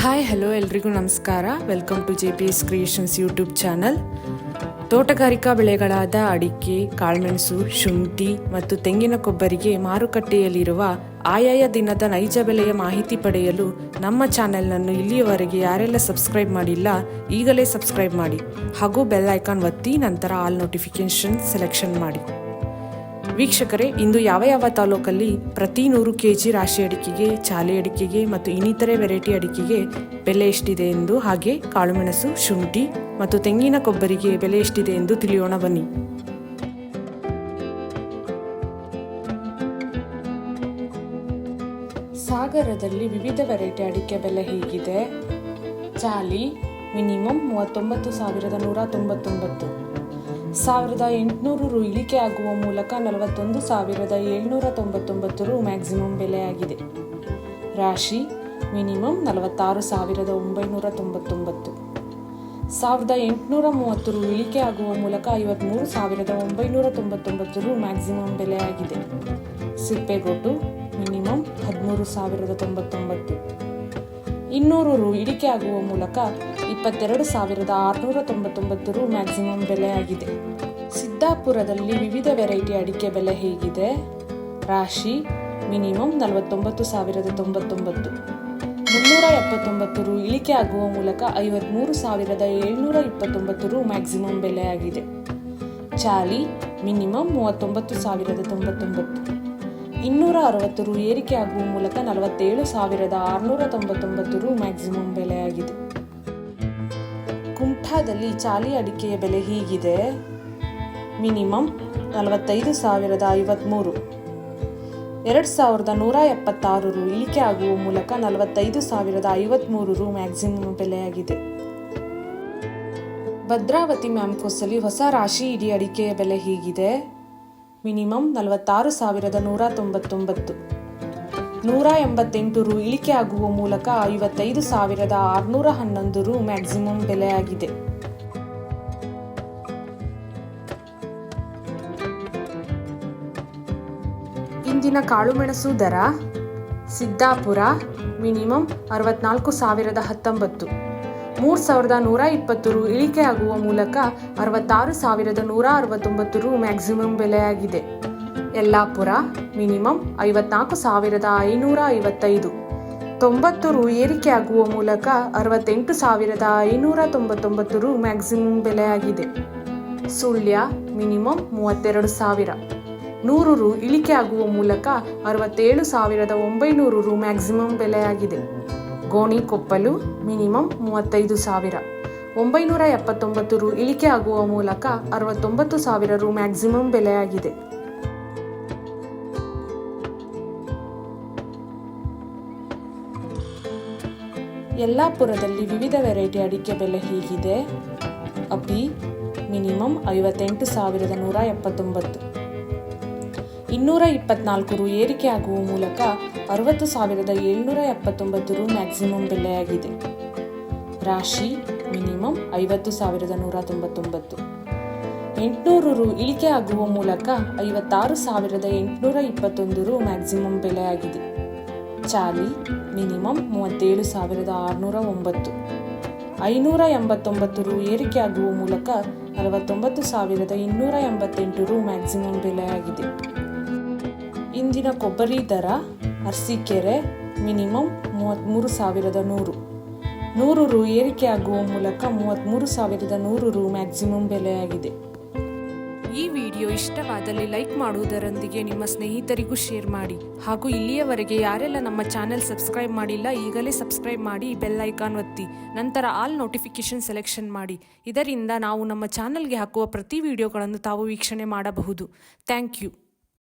Hi hello ಎಲ್ರಿಗೂ ನಮಸ್ಕಾರ. Welcome to JPS creations YouTube channel. ತೋಟಗಾರಿಕಾ ಬೆಳೆಗಳಾದ ಅಡಿಕೆ, ಕಾಳುಮೆಣಸು, ಶುಂಠಿ ಮತ್ತು ತೆಂಗಿನ ಕೊಬ್ಬರಿಗೆ ಮಾರುಕಟ್ಟೆಯಲ್ಲಿರುವ ಆಯಾಯ ದಿನದ ನೈಜ ಬೆಲೆಯ ಮಾಹಿತಿ ಪಡೆಯಲು ನಮ್ಮ ಚಾನೆಲ್ನನ್ನು ಇಲ್ಲಿಯವರೆಗೆ ಯಾರೆಲ್ಲ ಸಬ್ಸ್ಕ್ರೈಬ್ ಮಾಡಿಲ್ಲ ಈಗಲೇ ಸಬ್ಸ್ಕ್ರೈಬ್ ಮಾಡಿ ಹಾಗೂ ಬೆಲ್ ಐಕಾನ್ ಒತ್ತಿ ನಂತರ ಆಲ್ ನೋಟಿಫಿಕೇಶನ್ ಸೆಲೆಕ್ಷನ್ ಮಾಡಿ. ವೀಕ್ಷಕರೇ, ಇಂದು ಯಾವ ತಾಲೂಕಲ್ಲಿ ಪ್ರತಿ 100 kg ರಾಶಿ ಅಡಿಕೆಗೆ, ಚಾಲೆ ಅಡಿಕೆಗೆ ಮತ್ತು ಇನ್ನಿತರೆ ವೆರೈಟಿ ಅಡಿಕೆಗೆ ಬೆಲೆ ಎಷ್ಟಿದೆ ಎಂದು, ಹಾಗೆ ಕಾಳುಮೆಣಸು, ಶುಂಠಿ ಮತ್ತು ತೆಂಗಿನ ಕೊಬ್ಬರಿಗೆ ಬೆಲೆ ಎಷ್ಟಿದೆ ಎಂದು ತಿಳಿಯೋಣ ಬನ್ನಿ. ಸಾಗರದಲ್ಲಿ ವಿವಿಧ ವೆರೈಟಿ ಅಡಿಕೆ ಬೆಲೆ ಹೀಗಿದೆ. ಚಾಲಿ ಮಿನಿಮಮ್ 39,199, 1,800 ರು ಇಳಿಕೆ ಆಗುವ ಮೂಲಕ 41,799 ರು ಮ್ಯಾಕ್ಸಿಮಮ್ ಬೆಲೆಯಾಗಿದೆ. ರಾಶಿ ಮಿನಿಮಮ್ 46,999, 1,830 ರು ಇಳಿಕೆ ಆಗುವ ಮೂಲಕ 53,999 ರು ಮ್ಯಾಕ್ಸಿಮಮ್ ಬೆಲೆಯಾಗಿದೆ. ಸಿಪ್ಪೆಗೊಟ್ಟು ಮಿನಿಮಮ್ 13,099, 200 ರು ಇಳಿಕೆ ಆಗುವ ಮೂಲಕ 22,699 ರು ಮ್ಯಾಕ್ಸಿಮಮ್ ಬೆಲೆಯಾಗಿದೆ. ಸಿದ್ದಾಪುರದಲ್ಲಿ ವಿವಿಧ ವೆರೈಟಿ ಅಡಿಕೆ ಬೆಲೆ ಹೀಗಿದೆ. ರಾಶಿ ಮಿನಿಮಮ್ 49,099, 379 ರು ಇಳಿಕೆ ಆಗುವ ಮೂಲಕ 53,729 ರು ಮ್ಯಾಕ್ಸಿಮಮ್ ಬೆಲೆಯಾಗಿದೆ. ಚಾಲಿ ಮಿನಿಮಮ್ 39,099, 260 ರು ಏರಿಕೆ ಆಗುವ ಮೂಲಕ 47,699 ರು ಮ್ಯಾಕ್ಸಿಮಮ್ ಬೆಲೆಯಾಗಿದೆ. ಕುಮಟಾದಲ್ಲಿ ಚಾಲಿ ಅಡಿಕೆಯ ಬೆಲೆ ಹೀಗಿದೆ. ಮಿನಿಮಮ್ 45,053, 2,176 ರು ಇಳಿಕೆ ಆಗುವ ಮೂಲಕ 45,053 ರು ಮ್ಯಾಕ್ಸಿಮಮ್ ಬೆಲೆಯಾಗಿದೆ. ಭದ್ರಾವತಿ ಮ್ಯಾಂಕೋಸಲ್ಲಿ ಹೊಸ ರಾಶಿ ಇಡೀ ಅಡಿಕೆಯ ಬೆಲೆ ಹೀಗಿದೆ. ಮಿನಿಮಮ್ 46,199, 188 ರು ಇಳಿಕೆ ಆಗುವ ಮೂಲಕ 55,611 ರು ಮ್ಯಾಕ್ಸಿಮಮ್ ಬೆಲೆಯಾಗಿದೆ. ಇಂದಿನ ಕಾಳುಮೆಣಸು ದರ: ಸಿದ್ದಾಪುರ ಮಿನಿಮಮ್ 64,019, 3,120 ರು ಇಳಿಕೆ ಆಗುವ ಮೂಲಕ 66,169 ರು ಮ್ಯಾಕ್ಸಿಮಮ್ ಬೆಲೆಯಾಗಿದೆ. ಯಲ್ಲಾಪುರ ಮಿನಿಮಮ್ 54,555, 90 ರು ಏರಿಕೆ ಆಗುವ ಮೂಲಕ 68,599 ರು ಮ್ಯಾಕ್ಸಿಮಮ್ ಬೆಲೆಯಾಗಿದೆ. ಸುಳ್ಯ ಮಿನಿಮಮ್ 32,000, 100 ರು ಇಳಿಕೆ ಆಗುವ ಮೂಲಕ 67,900 ರು ಮ್ಯಾಕ್ಸಿಮಮ್ ಬೆಲೆಯಾಗಿದೆ. ಗೋಣಿಕೊಪ್ಪಲು ಮಿನಿಮಮ್ 35,000, 979 ರು ಇಳಿಕೆ ಆಗುವ ಮೂಲಕ 69,000 ರು ಮ್ಯಾಕ್ಸಿಮಮ್ ಬೆಲೆಯಾಗಿದೆ. ಯಲ್ಲಾಪುರದಲ್ಲಿ ವಿವಿಧ ವೆರೈಟಿ ಅಡಿಕೆ ಬೆಲೆ ಹೀಗಿದೆ. ಅಪಿ ಮಿನಿಮಮ್ 58,179, 224 ರು ಏರಿಕೆ ಆಗುವ ಮೂಲಕ 60,779 ರು ಮ್ಯಾಕ್ಸಿಮಮ್ ಬೆಲೆಯಾಗಿದೆ. ರಾಶಿ ಮಿನಿಮಮ್ 50,199, 800 ರು ಇಳಿಕೆ ಆಗುವ ಮೂಲಕ 56,821 ರು ಮ್ಯಾಕ್ಸಿಮಮ್ ಬೆಲೆಯಾಗಿದೆ. ಚಾಲಿ ಮಿನಿಮಮ್ 37,609, 589 ರು ಏರಿಕೆ ಆಗುವ ಮೂಲಕ 49,288 ರು ಮ್ಯಾಕ್ಸಿಮಮ್ ಬೆಲೆಯಾಗಿದೆ. ಇಂದಿನ ಕೊಬ್ಬರಿ ದರ: ಅರಸೀಕೆರೆ ಮಿನಿಮಮ್ 33,100, 100 ರು ಏರಿಕೆ ಆಗುವ ಮೂಲಕ 33,100 ರು ಮ್ಯಾಕ್ಸಿಮಮ್ ಬೆಲೆಯಾಗಿದೆ. ಈ ವಿಡಿಯೋ ಇಷ್ಟವಾದಲ್ಲಿ ಲೈಕ್ ಮಾಡುವುದರೊಂದಿಗೆ ನಿಮ್ಮ ಸ್ನೇಹಿತರಿಗೂ ಶೇರ್ ಮಾಡಿ ಹಾಗೂ ಇಲ್ಲಿಯವರೆಗೆ ಯಾರೆಲ್ಲ ನಮ್ಮ ಚಾನೆಲ್ ಸಬ್ಸ್ಕ್ರೈಬ್ ಮಾಡಿಲ್ಲ ಈಗಲೇ ಸಬ್ಸ್ಕ್ರೈಬ್ ಮಾಡಿ, ಬೆಲ್ ಐಕಾನ್ ಒತ್ತಿ ನಂತರ ಆಲ್ ನೋಟಿಫಿಕೇಶನ್ ಸೆಲೆಕ್ಷನ್ ಮಾಡಿ. ಇದರಿಂದ ನಾವು ನಮ್ಮ ಚಾನೆಲ್ಗೆ ಹಾಕುವ ಪ್ರತಿ ವಿಡಿಯೋಗಳನ್ನು ತಾವು ವೀಕ್ಷಣೆ ಮಾಡಬಹುದು. Thank you.